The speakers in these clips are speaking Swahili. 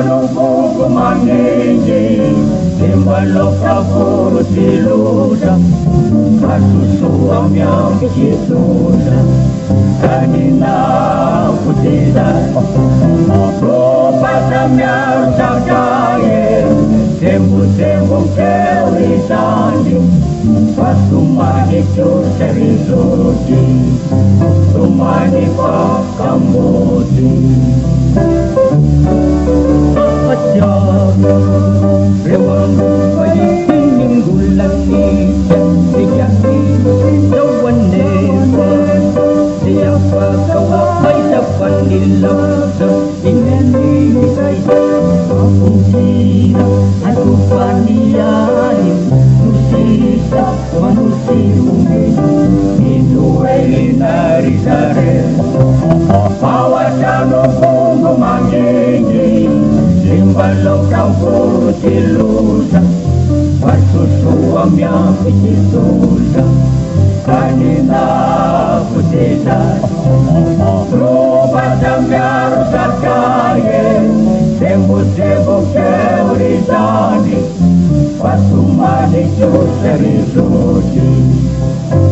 nubuku manengi Timbaloka furu siluda Kasusu amyam kisuda Kanina kutida Rupata myar sakaye Tembu keuri tandi Pasumani chusari suti Sumani pakamuti Rewangu payiting gulani Siyaki sawaneva Siyapa kawakay sa panilaw Inani kayo akong sira At upaniyahin Nusisa manusirumin Inuway narisare Pawasano kong gumangingin Limbalok ang puro silusa Pagsusuam yang ikisusa Kanina kutita Lupa samyar sa kaye Tembo keuritani Pasumani chusari suti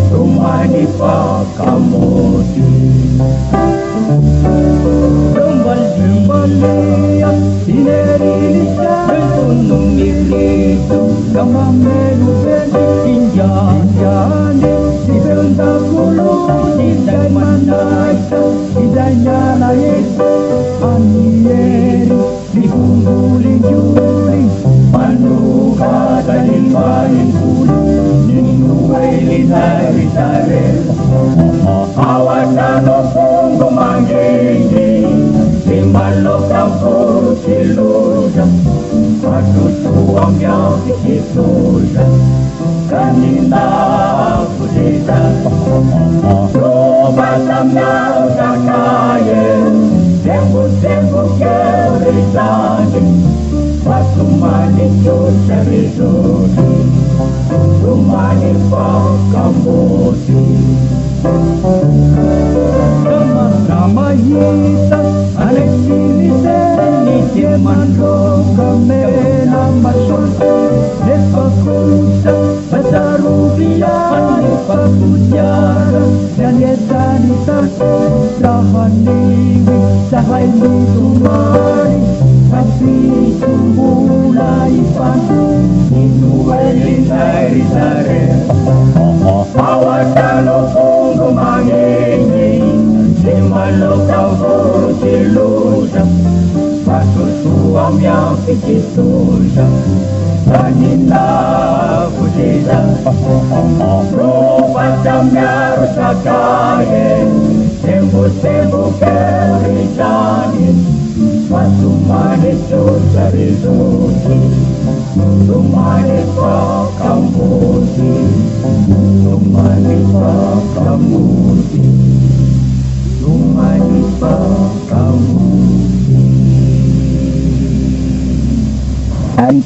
Sumani pakamuti Kembali Sinerisa Tunung nilito Kamamelu Pinjajani Dibenda kulo Didai manaita Didai nyalain Anieri Dibunguling juling Manuka Dalimpain kulo Ninuway litari-tari Awasan o kong gumangingin Timbalok ang puro silusa Pagsusuam yang ikisusa Kanina kutita Lupa samyar sa kaye Tembo keuritani Pasumani chusari suti Sumani pakamuti Kamahita Alexinisen Nikimanro Kamena Masol Nepakusa Basarubian Nepakunyara Nanyetanita Rahaniwi Sahai Lutumari Tapi Tumbulai Panu Inuwelin Airisare Awasano kong gumangingin Limalok ang puro silusa Pasusuam yang ikisusa Kanina kutita Lupa samyar sa kaye Tembo keuritani Pasumani chusari suti Sumani pakamuti Sumani pakamuti Sumani pakamuti